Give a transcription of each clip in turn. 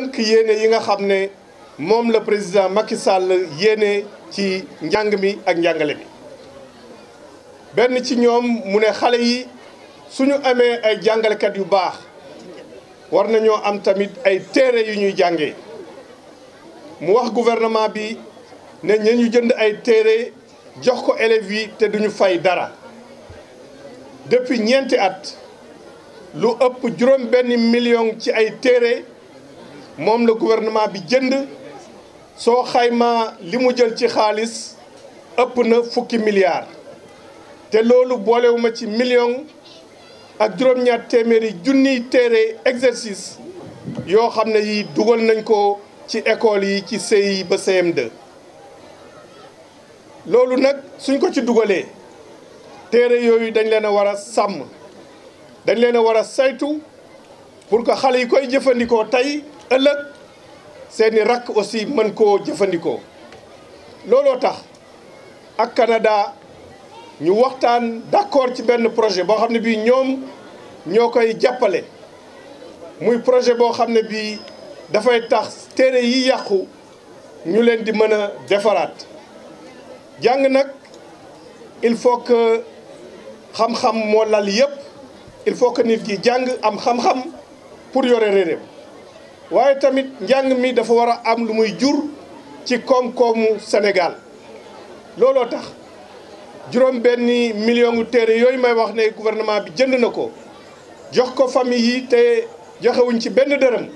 tënk yéene yi nga xam ne moom la président Macky Sall yéene ci njàng mi ak njàngale mi. benn ci ñoom mu ne xale yi suñu amee ay jàngalekat yu baax war nañoo am tamit ay téere yu ñuy jàngee. mu wax gouvernement bi ne ñu jënd ay téere jox ko élèves yi te duñu fay dara. depuis ñeenti at lu ëpp juróom-benn million ci ay téere moom la gouvernement bi jënd soo xayma li mu jël ci xaalis ëpp na fukki milliards. te loolu boolewuma ci million ak juróom-ñaar téeméeri junniy téere exercice yoo xam ne yi dugal nañ ko ci école yi ci CI ba CM2. loolu nag suñ ko ci dugalee téere yooyu dañ leen a war a sàmm dañ leen a war a saytu pour que xale yi koy jëfandikoo tey ëllëg seeni rakk aussi mën koo jëfandikoo. looloo tax ak Canada ñu waxtaan d'accord ci benn projet boo xam ne bii ñoom ñoo koy jàppale muy projet boo xam ne bii dafay tax téere yi yàqu ñu leen di mën a defaraat. jàng nag il faut que xam-xam moo lal yépp il faut que nit ki jàng am xam-xam pour yore réew waaye tamit njàng mi dafa war a am lu muy jur ci koom-koomu Sénégal. looloo tax juróom-benni million téere yooyu may wax ne gouvernement bi jënd na ko jox ko famille yi te joxewuñ ci benn dërëm.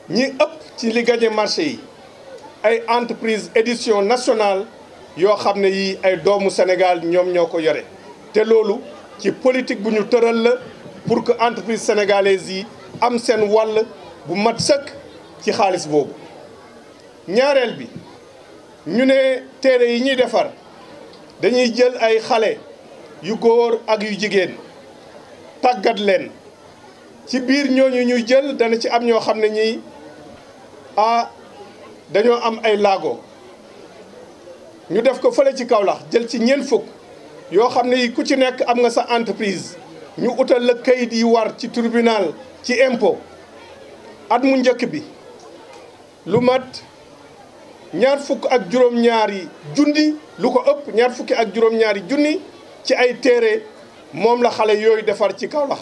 ñi ëpp ci li gagné marché yi ay entreprise édition nationale yoo xam ne yi ay doomu Sénégal ñoom ñoo ko yore te loolu ci politique bu ñu tëral la pour que entreprise sénégalaise yi am seen wàll bu mat sëkk ci xaalis boobu. ñaareel bi ñu ne téere yi ñuy defar dañuy jël ay xale yu góor ak yu jigéen tàggat leen ci biir ñooñu ñuy jël dana ci am ñoo xam ne ñi dañoo am ay laago ñu def ko fële ci Kaolack jël ci ñeent fukk yoo xam ne yi ku ci nekk am nga sa entreprise ñu utal la kayit yi war ci tribunal ci impôt. at mu njëkk bi lu mat ñaar fukk ak juróom-ñaari junni lu ko ëpp ñaar fukki ak juróom-ñaari junni ci ay téere moom la xale yooyu defar ci Kaolack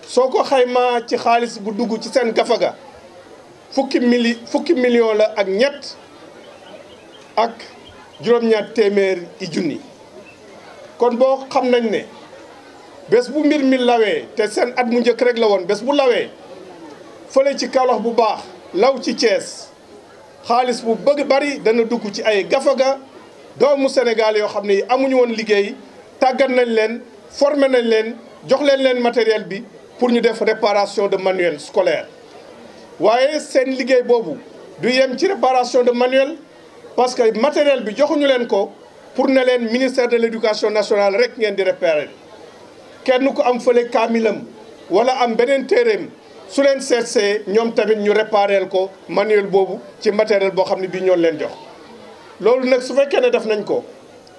soo ko xaymaa ci xaalis bu dugg ci seen gafaga fukki million la ak ñett ak juróom-ñaar téeméer i junni. kon boo xam nañ ne bés bu mbir mi lawee te seen at mu njëkk rek la woon bés bu lawee fële ci Kaolack bu baax law ci Thiès xaalis bu bëgg bari dana dugg ci ay gafaga doomu Sénégal yoo xam ne yi amuñu woon liggéey tàggat nañ leen former nañ leen jox leen matériel bi pour ñu def réparation de manuel scolaire. waaye seen liggéey boobu du yem ci réparation de manuel parce que matériel bi joxuñu leen ko pour ne leen ministère de l'éducation nationale rek ngeen di réparer. kenn ku am fële kaamilam wala am beneen téeréem su leen seetsee ñoom tamit ñu répareel ko manuel boobu ci matériel boo xam ne bii ñoo leen jox. loolu nag su fekkee ne def nañ ko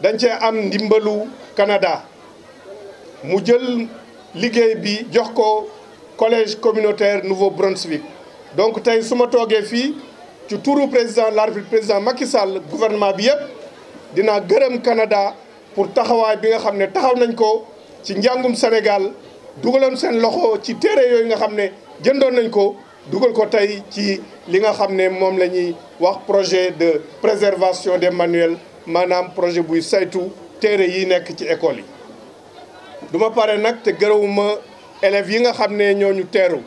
dañ cee am ndimbalu Canada mu jël liggéey bi jox ko collège communautaire Nouveau-Brunswick. donc tey su ma toogee fii ci turu président de la République président Macky Sall gouvernement bi yëpp dinaa gërëm Canada pour taxawaay bi nga xam ne taxaw nañ ko ci njàngum Sénégal dugaloon seen loxo ci téere yooyu nga xam ne jëndoon nañ ko dugal ko tey ci li nga xam ne moom la ñuy wax projet de préservation des manuels maanaam projet buy saytu téere yi nekk ci école yi. duma pare nag te gërëwuma élèves yi nga xam ne ñoo ñu teeru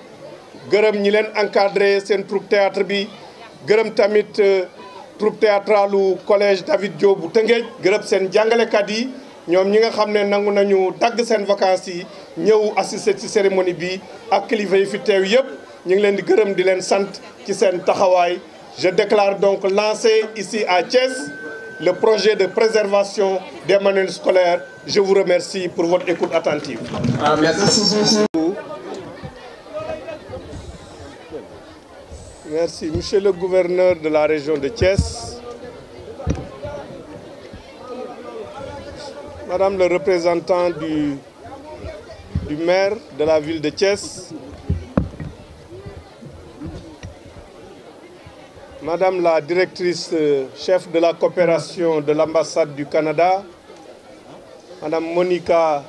gërëm ñi leen encadré seen troupe théâtre bi gërëm tamit troupe théâtralu collège David Diop bu Tëngéej gërëm seen jàngalekat yi ñoom ñi nga xam ne nangu nañu dagg seen vacances yi ñëw assister ci cérémonie bi ak kilifa yi fi teew yëpp ñu ngi leen di gërëm di leen sant ci seen taxawaay. Je déclare donc lancé ici à Thiès le projet de préservation des manuels scolaires. Je vous remercie pour votre écoute attentive. Merci beaucoup. Merci, Monsieur le gouverneur de la région de Thiès, Madame le représentant du maire de la ville de Thiès, Madame la directrice chef de la coopération de l'ambassade du Canada, Madame Monica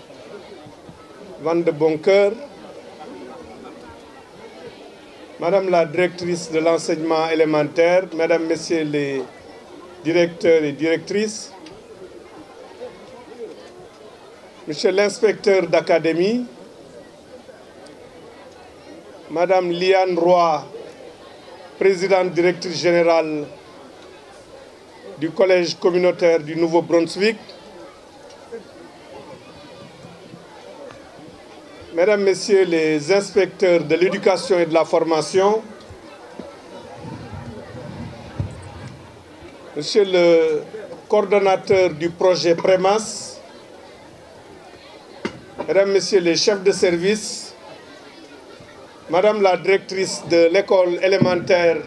Van de Boncoeur, Madame la directrice de l'enseignement élémentaire, Mesdames, Messieurs les directeurs et directrices, Monsieur l'inspecteur d'académie, Madame Liane Roy, présidente directrice générale du collège communautaire du Nouveau-Brunswick, Mesdames, Messieurs les inspecteurs de l'éducation et de la formation, Monsieur le coordonnateur du projet Prémas, Mesdames, Messieurs les chefs de service, Madame la directrice de l'école élémentaire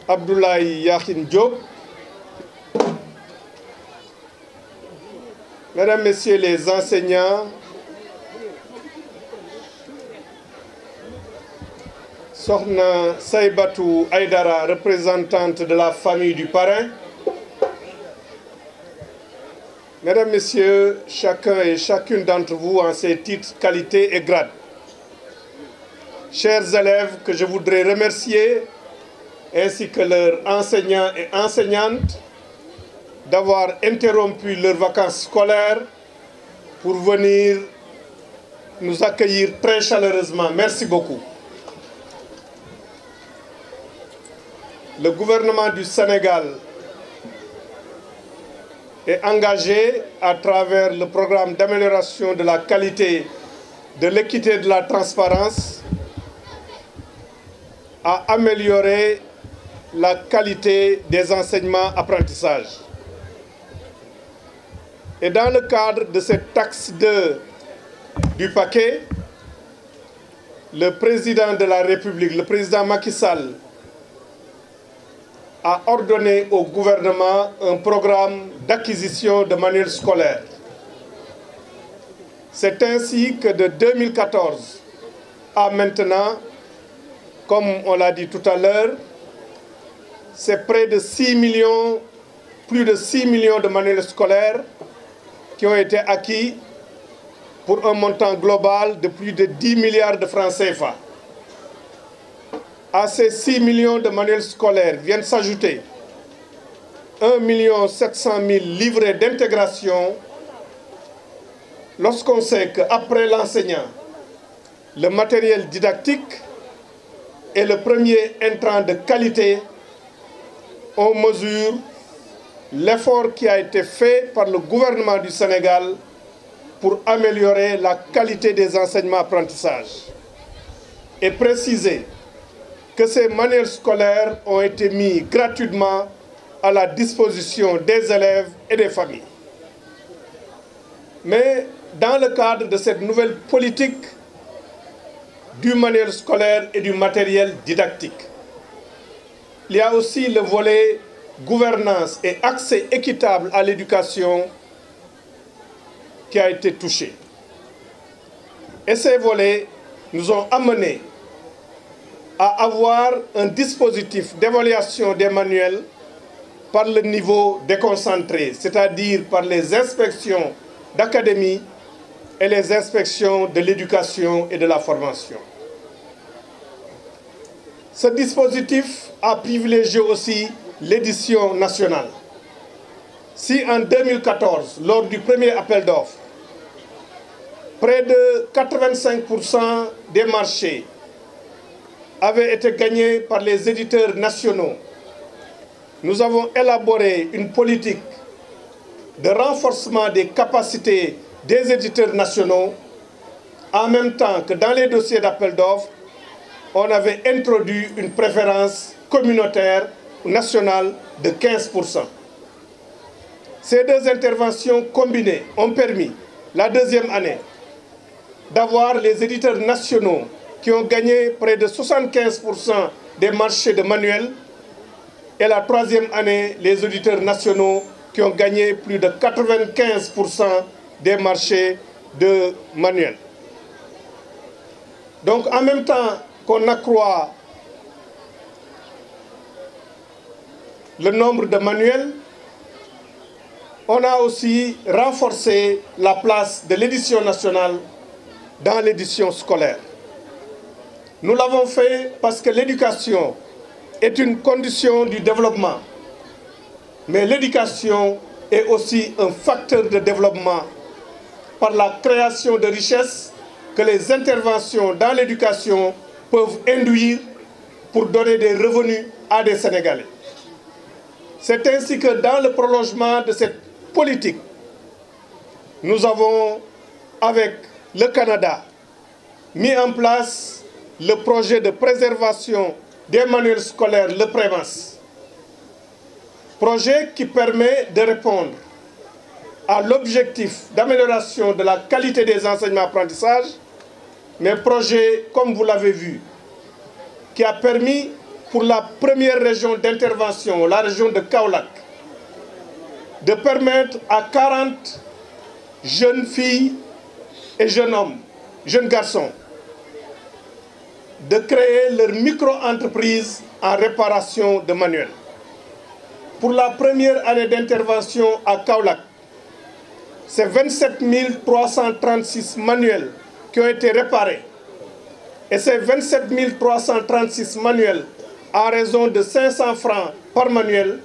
Abdoulaye Yakhine Diop, Mesdames, Messieurs les enseignants, Sokhna Saïbatou Aïdara, représentante de la famille du parrain, Mesdames, Messieurs, chacun et chacune d'entre vous en ses titres, qualités et grades. Chers élèves que je voudrais remercier, ainsi que leurs enseignants et enseignantes, d'avoir interrompu leurs vacances scolaires pour venir nous accueillir très chaleureusement. Merci beaucoup. Le gouvernement du Sénégal est engagé à travers le programme d'amélioration de la qualité, de l'équité et de la transparence à améliorer la qualité des enseignements-apprentissages. Et dans le cadre de cette taxe 2 du paquet, le président de la République, le président Macky Sall, a ordonné au gouvernement un programme d'acquisition de manuels scolaires. C'est ainsi que de 2014 à maintenant, comme on l'a dit tout à l'heure, c'est près de 6 millions, plus de 6 millions de manuels scolaires qui ont été acquis pour un montant global de plus de 10 milliards de francs CFA. À ces 6 millions de manuels scolaires viennent s'ajouter 1 700 000 livrets d'intégration lorsqu'on sait qu'après l'enseignant, le matériel didactique est le premier intrant de qualité. On mesure l'effort qui a été fait par le gouvernement du Sénégal pour améliorer la qualité des enseignements-apprentissages et préciser que ces manuels scolaires ont été mis gratuitement à la disposition des élèves et des familles. Mais dans le cadre de cette nouvelle politique du manuel scolaire et du matériel didactique, il y a aussi le volet gouvernance et accès équitable à l'éducation qui a été touché. Et ces volets nous ont amenés à avoir un dispositif d'évaluation des manuels par le niveau déconcentré, c'est-à-dire par les inspections d'académie et les inspections de l'éducation et de la formation. Ce dispositif a privilégié aussi l'édition nationale. Si en 2014, lors du premier appel d'offres, près de 85% des marchés avaient été gagnés par les éditeurs nationaux, nous avons élaboré une politique de renforcement des capacités des éditeurs nationaux, en même temps que dans les dossiers d'appel d'offres, on avait introduit une préférence communautaire nationale de 15%. Ces deux interventions combinées ont permis, la deuxième année, d'avoir les éditeurs nationaux qui ont gagné près de 75% des marchés de manuels, et la troisième année, les éditeurs nationaux qui ont gagné plus de 95% des marchés de manuels. Donc en même temps qu'on accroît le nombre de manuels, on a aussi renforcé la place de l'édition nationale dans l'édition scolaire. Nous l'avons fait parce que l'éducation est une condition du développement, mais l'éducation est aussi un facteur de développement par la création de richesses que les interventions dans l'éducation peuvent induire pour donner des revenus à des Sénégalais. C'est ainsi que dans le prolongement de cette politique, nous avons, avec le Canada, mis en place le projet de préservation des manuels scolaires, le PREMAS. Projet qui permet de répondre à l'objectif d'amélioration de la qualité des enseignements-apprentissages, mais projet, comme vous l'avez vu, qui a permis pour la première région d'intervention, la région de Kaolack, de permettre à 40 jeunes filles et jeunes hommes, jeunes garçons, de créer leur micro-entreprise en réparation de manuels. Pour la première année d'intervention à Kaolack, c'est 27 336 manuels qui ont été réparés. Et ces 27 336 manuels, à raison de 500 francs par manuel,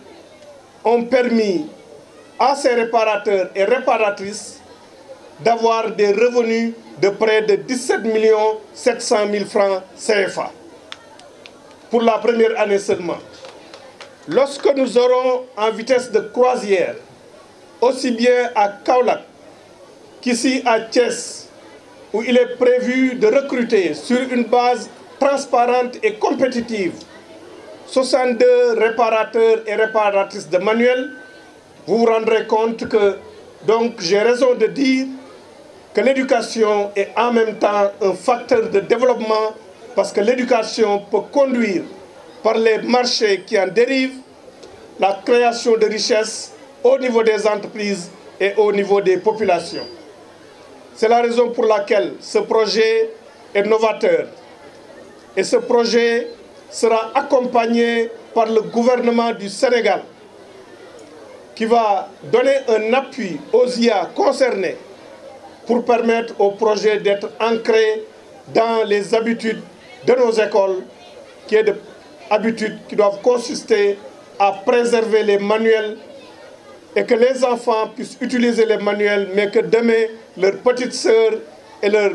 ont permis à ces réparateurs et réparatrices d'avoir des revenus de près de 17 700 000 francs CFA pour la première année seulement. Lorsque nous aurons en vitesse de croisière, aussi bien à Kaolack qu'ici à Thiès, où il est prévu de recruter sur une base transparente et compétitive 62 réparateurs et réparatrices de manuels, vous vous rendrez compte que donc j'ai raison de dire que l'éducation est en même temps un facteur de développement parce que l'éducation peut conduire par les marchés qui en dérivent la création de richesses au niveau des entreprises et au niveau des populations. C'est la raison pour laquelle ce projet est novateur. Et ce projet sera accompagné par le gouvernement du Sénégal qui va donner un appui aux IA concernés pour permettre au projet d'être ancré dans les habitudes de nos écoles, qui est de habitudes qui doivent consister à préserver les manuels et que les enfants puissent utiliser les manuels, mais que demain, leurs petites sœurs et leurs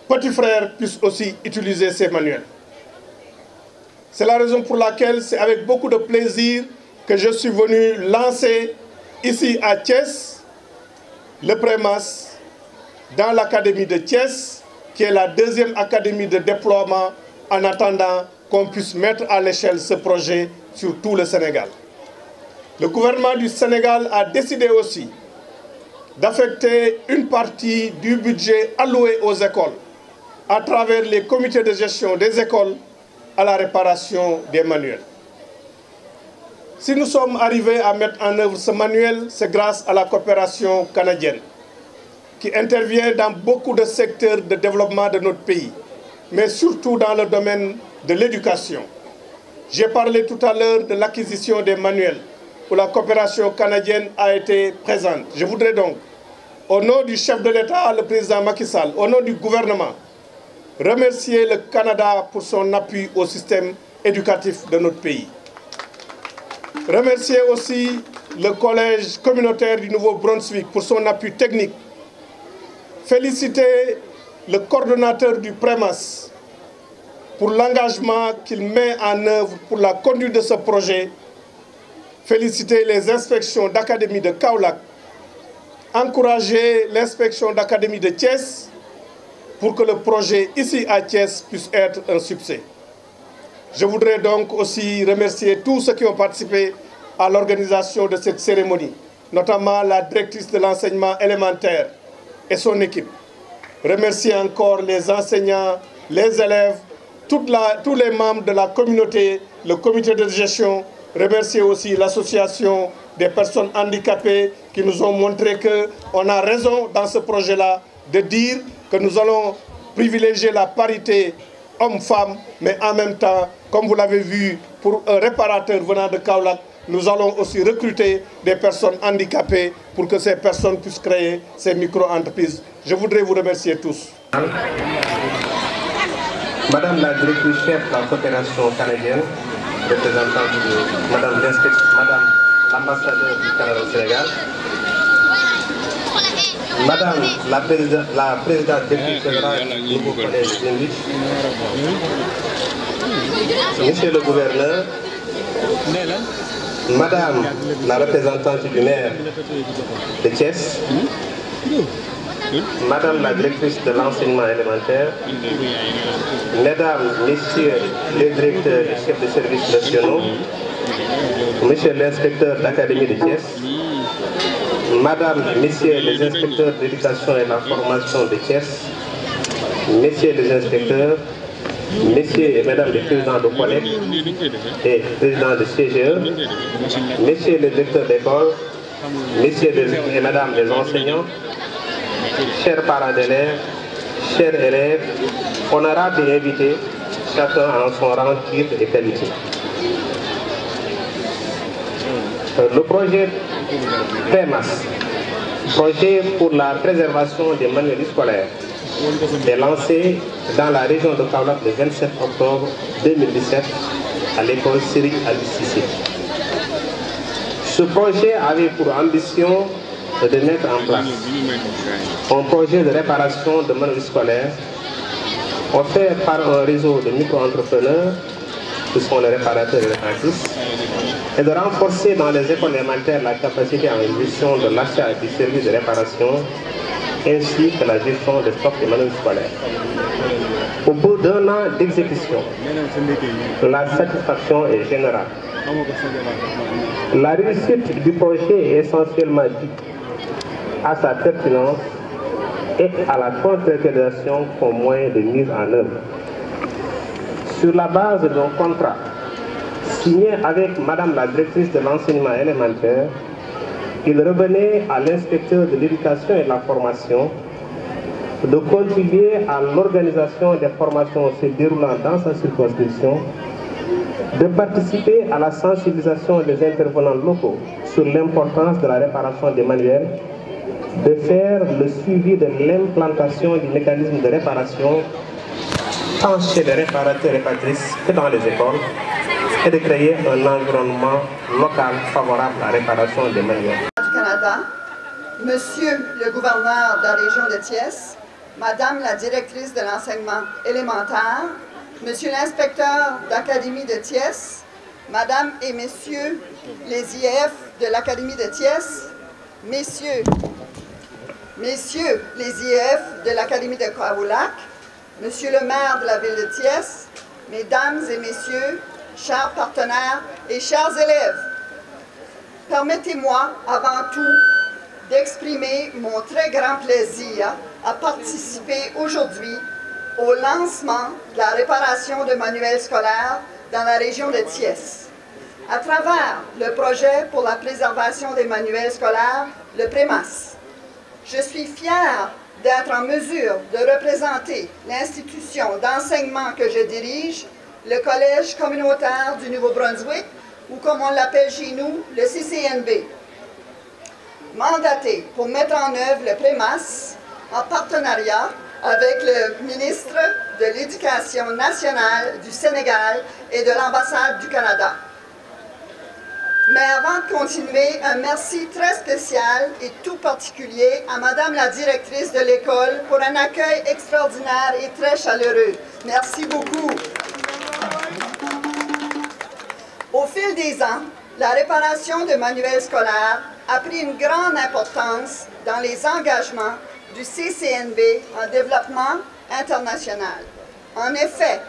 petits frères puissent aussi utiliser ces manuels. C'est la raison pour laquelle c'est avec beaucoup de plaisir que je suis venu lancer ici à Thiès le PREMAS dans l'académie de Thiès, qui est la deuxième académie de déploiement en attendant qu'on puisse mettre à l'échelle ce projet sur tout le Sénégal. Le gouvernement du Sénégal a décidé aussi d'affecter une partie du budget alloué aux écoles à travers les comités de gestion des écoles à la réparation des manuels. Si nous sommes arrivés à mettre en œuvre ce manuel, c'est grâce à la coopération canadienne qui intervient dans beaucoup de secteurs de développement de notre pays, mais surtout dans le domaine de l'éducation. J'ai parlé tout à l'heure de l'acquisition des manuels où la coopération canadienne a été présente. Je voudrais donc, au nom du chef de l'État, le président Macky Sall, au nom du gouvernement, remercier le Canada pour son appui au système éducatif de notre pays. Remercier aussi le collège communautaire du Nouveau-Brunswick pour son appui technique. Féliciter le coordonnateur du PREMAS pour l'engagement qu'il met en œuvre pour la conduite de ce projet. Féliciter les inspections d'académie de Kaolack. Encourager l'inspection d'académie de Thiès pour que le projet ici à Thiès puisse être un succès. Je voudrais donc aussi remercier tous ceux qui ont participé à l'organisation de cette cérémonie, notamment la directrice de l'enseignement élémentaire et son équipe. Remercier encore les enseignants, les élèves, tous les membres de la communauté, le comité de gestion. Remercier aussi l'association des personnes handicapées qui nous ont montré qu'on a raison dans ce projet-là de dire que nous allons privilégier la parité homme-femme, mais en même temps, comme vous l'avez vu, pour un réparateur venant de Kaolack, nous allons aussi recruter des personnes handicapées pour que ces personnes puissent créer ces micro-entreprises. Je voudrais vous remercier tous. Madame la directrice chef de la coopération canadienne, représentante de Madame l'ambassadeur du Canada au Sénégal, Madame la présidente directrice générale du nouveau collège d'Invich, Monsieur le gouverneur, Madame la représentante du maire de Thiès, Madame la directrice de l'enseignement élémentaire, Mesdames, Messieurs les directeurs et chefs de services nationaux, Monsieur l'inspecteur d'académie de Thiès, Madame, Messieurs les inspecteurs d'éducation et de la formation de Thiès, Messieurs les inspecteurs, Messieurs et Mesdames les présidents de collèges et présidents de CGE, Messieurs les directeurs d'école, Messieurs et Mesdames les enseignants, chers parents d'élèves, chers élèves, honorables et invités, chacun en son rang, titre et qualité. Le projet PEMAS, projet pour la préservation des manuels scolaires, est lancé dans la région de Kaolack le 27 octobre 2017 à l'école Serigne Ali Cissé. Ce projet avait pour ambition de mettre en place un projet de réparation de manuels scolaires offert par un réseau de micro-entrepreneurs qui sont les réparateurs et réparatrices, et de renforcer dans les écoles élémentaires la capacité en gestion de l'achat du service de réparation ainsi que la gestion des stocks de manuels scolaires. Au bout d'un an d'exécution, la satisfaction est générale. La réussite du projet est essentiellement due à sa pertinence et à la concrétisation comme moyen de mise en œuvre. Sur la base d'un contrat signé avec Madame la directrice de l'enseignement élémentaire, il revenait à l'inspecteur de l'éducation et de la formation de contribuer à l'organisation des formations se déroulant dans sa circonscription, de participer à la sensibilisation des intervenants locaux sur l'importance de la réparation des manuels, de faire le suivi de l'implantation du mécanisme de réparation tant chez les réparateurs et réparatrices que dans les écoles, et de créer un environnement local favorable à la réparation des manuels. Du Canada, Monsieur le gouverneur de la région de Thiès, Madame la directrice de l'enseignement élémentaire, Monsieur l'inspecteur d'académie de Thiès, Madame et Messieurs les IEF de l'Académie de Thiès, Messieurs les IEF de l'Académie de Kaolack, Monsieur le maire de la ville de Thiès, Mesdames et Messieurs, chers partenaires et chers élèves, permettez-moi avant tout d'exprimer mon très grand plaisir à participer aujourd'hui au lancement de la réparation de manuels scolaires dans la région de Thiès. À travers le projet pour la préservation des manuels scolaires, le PREMAS, je suis fière d'être en mesure de représenter l'institution d'enseignement que je dirige, le Collège communautaire du Nouveau-Brunswick, ou comme on l'appelle chez nous, le CCNB. Mandaté pour mettre en œuvre le PREMAS en partenariat avec le ministre de l'Éducation nationale du Sénégal et de l'ambassade du Canada. Mais avant de continuer, un merci très spécial et tout particulier à Madame la directrice de l'école pour un accueil extraordinaire et très chaleureux. Merci beaucoup. Au fil des ans, la réparation de manuels scolaires a pris une grande importance dans les engagements du CCNB en développement international. En effet,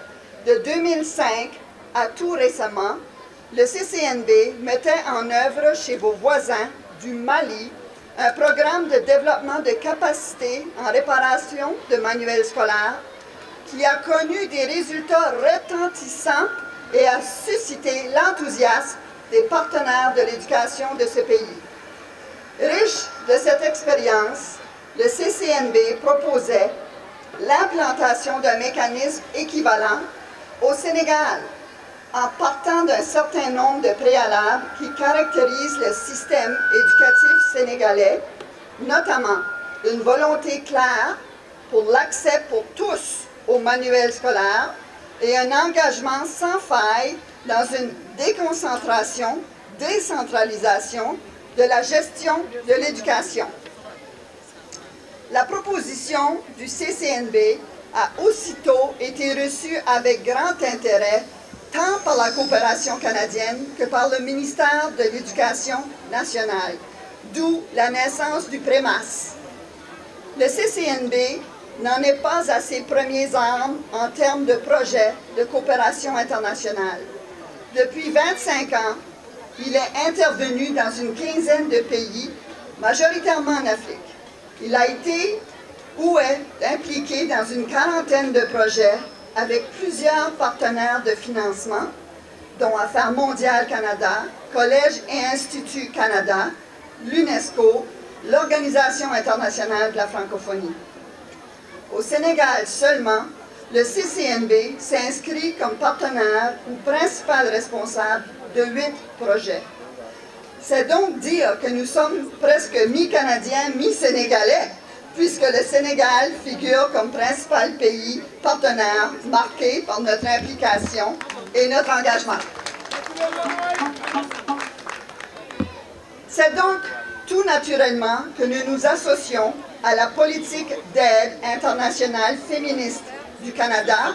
de 2005 à tout récemment, le CCNB mettait en œuvre chez vos voisins du Mali un programme de développement de capacités en réparation de manuels scolaires qui a connu des résultats retentissants et a suscité l'enthousiasme des partenaires de l'éducation de ce pays. Riche de cette expérience, le CCNB proposait l'implantation d'un mécanisme équivalent au Sénégal, en partant d'un certain nombre de préalables qui caractérisent le système éducatif sénégalais, notamment une volonté claire pour l'accès pour tous au manuel scolaire et un engagement sans faille dans une décentralisation de la gestion de l'éducation. La proposition du CCNB a aussitôt été reçue avec grand intérêt tant par la coopération canadienne que par le ministère de l'Éducation nationale, d'où la naissance du PREMAS. Le CCNB n'en est pas à ses premiers armes en termes de projets de coopération internationale. Depuis 25 ans, il est intervenu dans une quinzaine de pays, majoritairement en Afrique. Il a été ou est impliqué dans une quarantaine de projets avec plusieurs partenaires de financement, dont Affaires mondiales Canada, Collège et Institut Canada, l'UNESCO, l'Organisation internationale de la francophonie. Au Sénégal seulement, le CCNB s'inscrit comme partenaire ou principal responsable de 8 projets. C'est donc dire que nous sommes presque mi-canadiens, mi-sénégalais, puisque le Sénégal figure comme principal pays partenaire marqué par notre implication et notre engagement. C'est donc tout naturellement que nous nous associons à la politique d'aide internationale féministe du Canada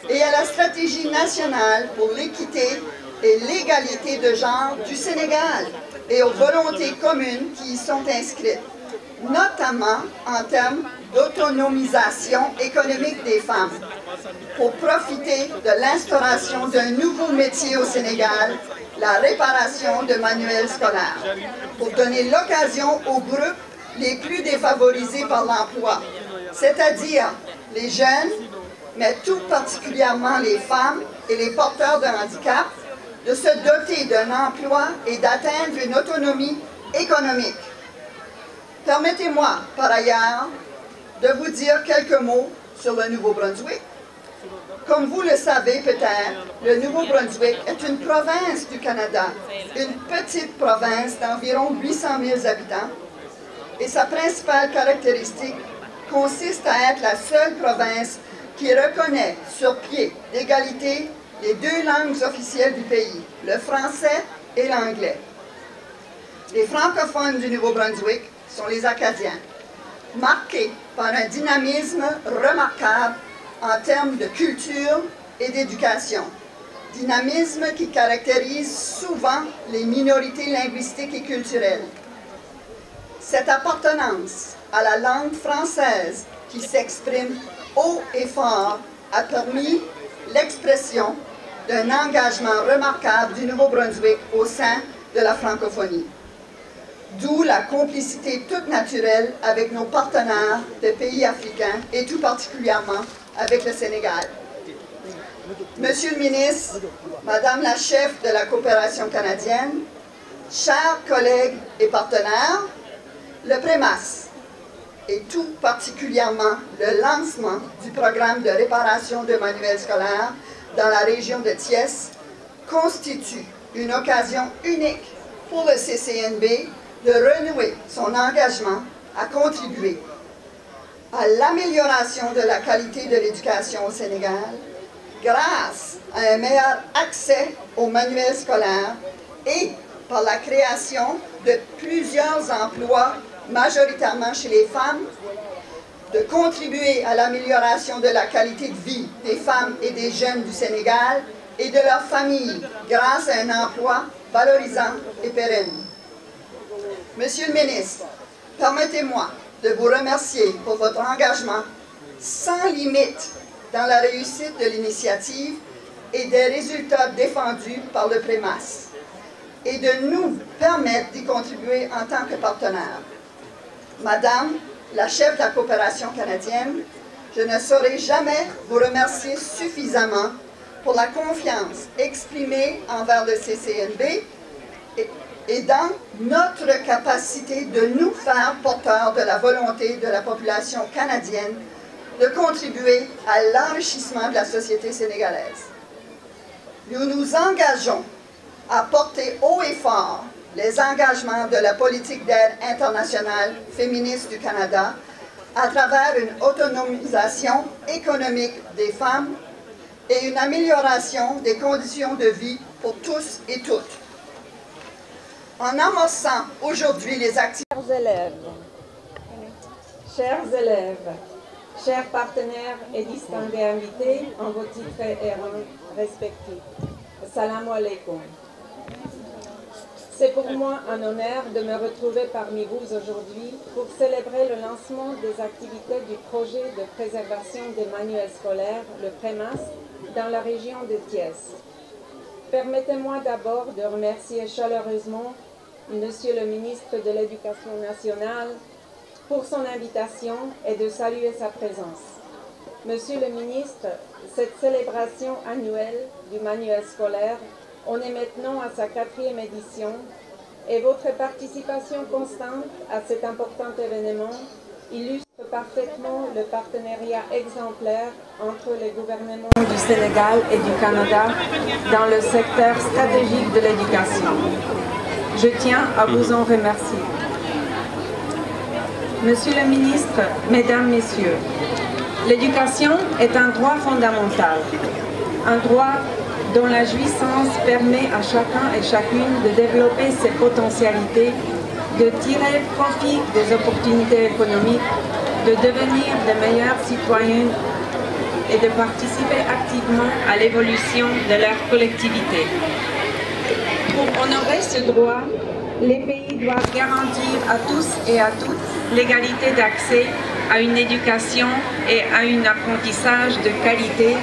et à la stratégie nationale pour l'équité et l'égalité de genre du Sénégal et aux volontés communes qui y sont inscrites, notamment en termes d'autonomisation économique des femmes, pour profiter de l'instauration d'un nouveau métier au Sénégal, la réparation de manuels scolaires, pour donner l'occasion aux groupes les plus défavorisés par l'emploi, c'est-à-dire les jeunes, mais tout particulièrement les femmes et les porteurs de handicap, de se doter d'un emploi et d'atteindre une autonomie économique. Permettez-moi, par ailleurs, de vous dire quelques mots sur le Nouveau-Brunswick. Comme vous le savez peut-être, le Nouveau-Brunswick est une province du Canada, une petite province d'environ 800 000 habitants, et sa principale caractéristique consiste à être la seule province qui reconnaît sur pied d'égalité les 2 langues officielles du pays, le français et l'anglais. Les francophones du Nouveau-Brunswick sont les Acadiens, marqués par un dynamisme remarquable en termes de culture et d'éducation. Dynamisme qui caractérise souvent les minorités linguistiques et culturelles. Cette appartenance à la langue française qui s'exprime haut et fort a permis l'expression d'un engagement remarquable du Nouveau-Brunswick au sein de la francophonie. D'où la complicité toute naturelle avec nos partenaires de pays africains et tout particulièrement avec le Sénégal. Monsieur le ministre, Madame la chef de la coopération canadienne, chers collègues et partenaires, le PREMAS et tout particulièrement le lancement du programme de réparation de manuels scolaires dans la région de Thiès constitue une occasion unique pour le CCNB de renouer son engagement à contribuer à l'amélioration de la qualité de l'éducation au Sénégal grâce à un meilleur accès aux manuels scolaires et par la création de plusieurs emplois majoritairement chez les femmes, de contribuer à l'amélioration de la qualité de vie des femmes et des jeunes du Sénégal et de leurs familles grâce à un emploi valorisant et pérenne. Monsieur le ministre, permettez-moi de vous remercier pour votre engagement sans limite dans la réussite de l'initiative et des résultats défendus par le PREMAS et de nous permettre d'y contribuer en tant que partenaire. Madame la chef de la coopération canadienne, je ne saurais jamais vous remercier suffisamment pour la confiance exprimée envers le CCNB et dans notre capacité de nous faire porteurs de la volonté de la population canadienne de contribuer à l'enrichissement de la société sénégalaise. Nous nous engageons à porter haut et fort les engagements de la politique d'aide internationale féministe du Canada à travers une autonomisation économique des femmes et une amélioration des conditions de vie pour tous et toutes. En amorçant aujourd'hui les activités... Chers partenaires et distingués invités en vos titres et rangs respectifs, Assalamu alaikum. C'est pour moi un honneur de me retrouver parmi vous aujourd'hui pour célébrer le lancement des activités du projet de préservation des manuels scolaires, le PREMAS, dans la région de Thiès. Permettez-moi d'abord de remercier chaleureusement Monsieur le ministre de l'Éducation nationale pour son invitation et de saluer sa présence. Monsieur le ministre, cette célébration annuelle du manuel scolaire, on est maintenant à sa 4e édition et votre participation constante à cet important événement illustre parfaitement le partenariat exemplaire entre les gouvernements du Sénégal et du Canada dans le secteur stratégique de l'éducation. Je tiens à vous en remercier. Monsieur le ministre, Mesdames, Messieurs, l'éducation est un droit fondamental, un droit dont la jouissance permet à chacun et chacune de développer ses potentialités, de tirer profit des opportunités économiques, de devenir de meilleurs citoyens et de participer activement à l'évolution de leur collectivité. Pour honorer ce droit, les pays doivent garantir à tous et à toutes l'égalité d'accès à une éducation et à un apprentissage de qualité,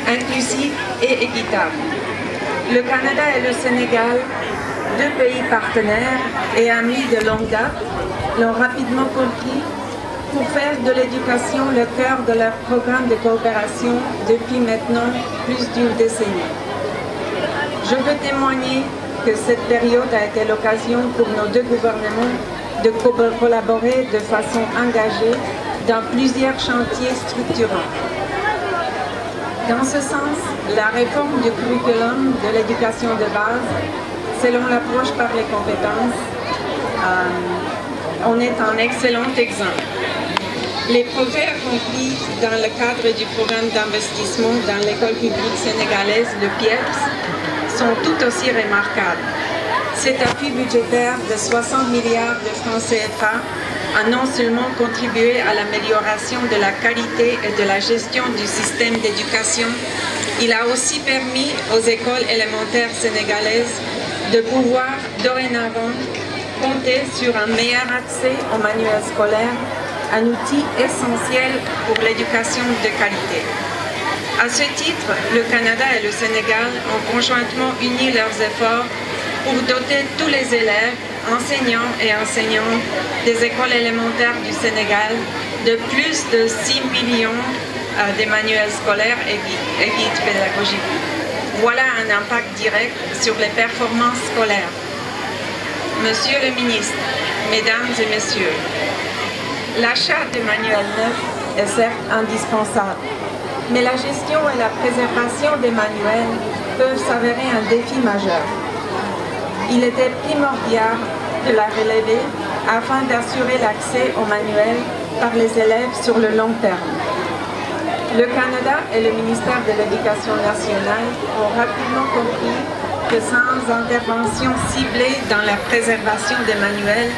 inclusif et équitable. Le Canada et le Sénégal, deux pays partenaires et amis de longue date, l'ont rapidement compris pour faire de l'éducation le cœur de leur programme de coopération depuis maintenant plus d'une décennie. Je veux témoigner que cette période a été l'occasion pour nos deux gouvernements de collaborer de façon engagée dans plusieurs chantiers structurants. Dans ce sens, la réforme du curriculum de l'éducation de base, selon l'approche par les compétences, en est un excellent exemple. Les progrès accomplis dans le cadre du programme d'investissement dans l'école publique sénégalaise, le PIEPS, sont tout aussi remarquables. Cet appui budgétaire de 60 milliards de francs CFA a non seulement contribué à l'amélioration de la qualité et de la gestion du système d'éducation, il a aussi permis aux écoles élémentaires sénégalaises de pouvoir dorénavant compter sur un meilleur accès aux manuels scolaires, un outil essentiel pour l'éducation de qualité. À ce titre, le Canada et le Sénégal ont conjointement uni leurs efforts pour doter tous les élèves, enseignants et enseignantes des écoles élémentaires du Sénégal de plus de 6 millions de manuels scolaires et guides pédagogiques. Voilà un impact direct sur les performances scolaires. Monsieur le ministre, Mesdames et Messieurs, l'achat de manuels neufs est certes indispensable, mais la gestion et la préservation des manuels peuvent s'avérer un défi majeur. Il était primordial de la relever afin d'assurer l'accès aux manuels par les élèves sur le long terme. Le Canada et le ministère de l'Éducation nationale ont rapidement compris que sans intervention ciblée dans la préservation des manuels,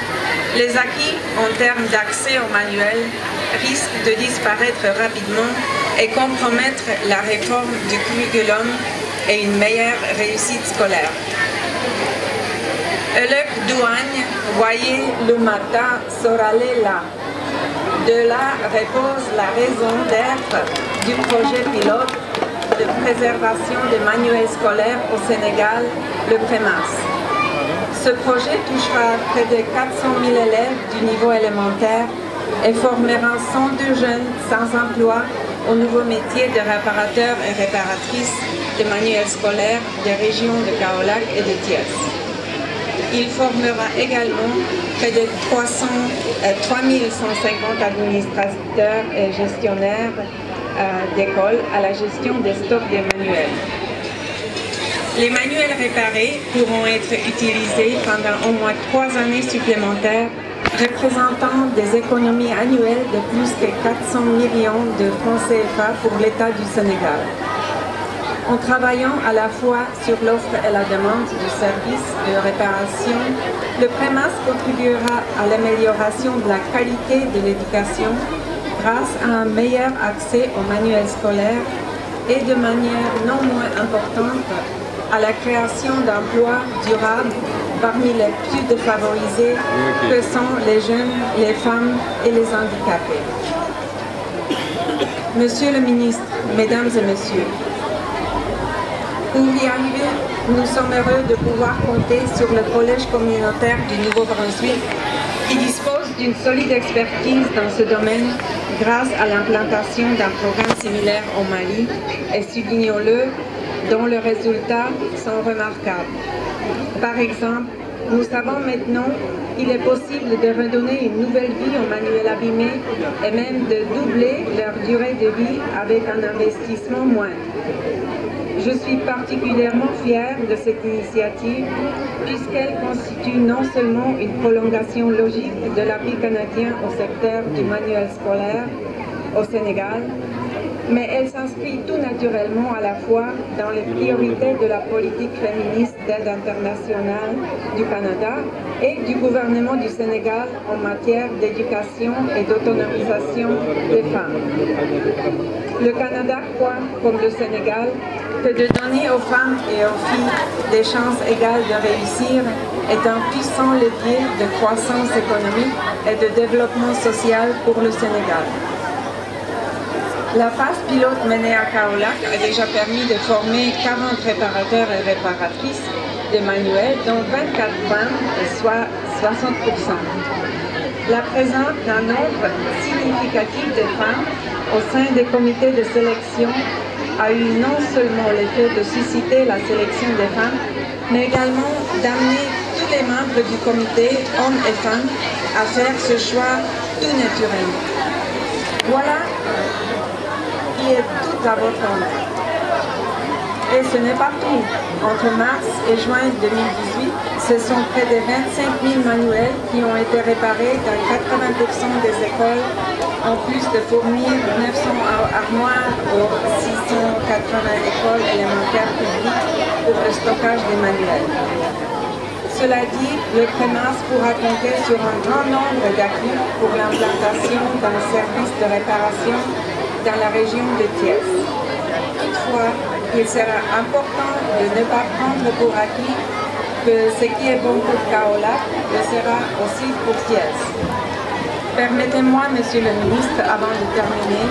les acquis en termes d'accès aux manuels risquent de disparaître rapidement et compromettre la réforme du curriculum et une meilleure réussite scolaire. Elek douane, voyez le matin sorale là. De là repose la raison d'être du projet pilote de préservation des manuels scolaires au Sénégal, le PREMAS. Ce projet touchera près de 400 000 élèves du niveau élémentaire et formera 102 jeunes sans emploi au nouveau métier de réparateur et réparatrice de manuels scolaires des régions de Kaolack et de Thiès. Il formera également près de 3150 administrateurs et gestionnaires d'écoles à la gestion des stocks des manuels. Les manuels réparés pourront être utilisés pendant au moins 3 années supplémentaires, représentant des économies annuelles de plus que 400 millions de francs CFA pour l'État du Sénégal. En travaillant à la fois sur l'offre et la demande du service de réparation, le PREMAS contribuera à l'amélioration de la qualité de l'éducation grâce à un meilleur accès aux manuels scolaires et de manière non moins importante à la création d'emplois durables parmi les plus défavorisés que sont les jeunes, les femmes et les handicapés. Monsieur le ministre, Mesdames et Messieurs, pour y arriver, nous sommes heureux de pouvoir compter sur le collège communautaire du Nouveau-Brunswick qui dispose d'une solide expertise dans ce domaine grâce à l'implantation d'un programme similaire au Mali et, soulignons-le, dont les résultats sont remarquables. Par exemple, nous savons maintenant qu'il est possible de redonner une nouvelle vie aux manuels abîmés et même de doubler leur durée de vie avec un investissement moindre. Je suis particulièrement fière de cette initiative puisqu'elle constitue non seulement une prolongation logique de l'appui canadien au secteur du manuel scolaire au Sénégal, mais elle s'inscrit tout naturellement à la fois dans les priorités de la politique féministe d'aide internationale du Canada et du gouvernement du Sénégal en matière d'éducation et d'autonomisation des femmes. Le Canada croit, comme le Sénégal, que de donner aux femmes et aux filles des chances égales de réussir est un puissant levier de croissance économique et de développement social pour le Sénégal. La phase pilote menée à Kaolack a déjà permis de former 40 réparateurs et réparatrices de manuels, dont 24 femmes, soit 60%. La présence d'un nombre significatif de femmes au sein des comités de sélection a eu non seulement l'effet de susciter la sélection des femmes, mais également d'amener tous les membres du comité, hommes et femmes, à faire ce choix tout naturellement. Voilà qui est tout à votre honneur. Et ce n'est pas tout. Entre mars et juin 2018, ce sont près de 25 000 manuels qui ont été réparés dans 80% des écoles, en plus de fournir 900 armoires aux 680 écoles élémentaires publiques pour le stockage des manuels. Cela dit, le PREMAS pourra compter sur un grand nombre d'acquis pour l'implantation d'un service de réparation dans la région de Thiès. Toutefois, il sera important de ne pas prendre pour acquis que ce qui est bon pour Kaolack le sera aussi pour Thiès. Permettez-moi, Monsieur le ministre, avant de terminer,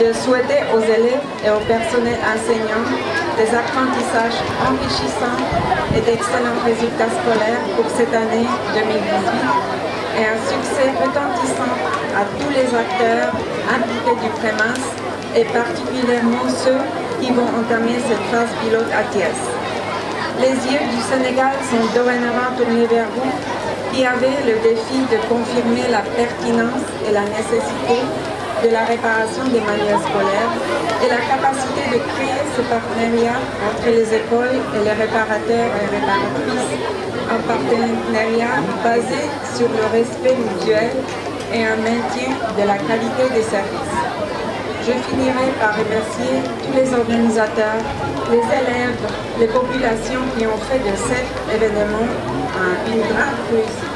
de souhaiter aux élèves et au personnel enseignant des apprentissages enrichissants et d'excellents résultats scolaires pour cette année 2018 et un succès retentissant à tous les acteurs impliqués du PREMAS et particulièrement ceux qui vont entamer cette phase pilote à Thiès. Les yeux du Sénégal sont dorénavant tournés vers vous, qui avez le défi de confirmer la pertinence et la nécessité de la réparation des manuels scolaires et la capacité de créer ce partenariat entre les écoles et les réparateurs et réparatrices, un partenariat basé sur le respect mutuel et un maintien de la qualité des services. Je finirai par remercier tous les organisateurs, les élèves, les populations qui ont fait de cet événement une grande réussite.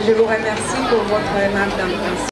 Je vous remercie pour votre aimable attention.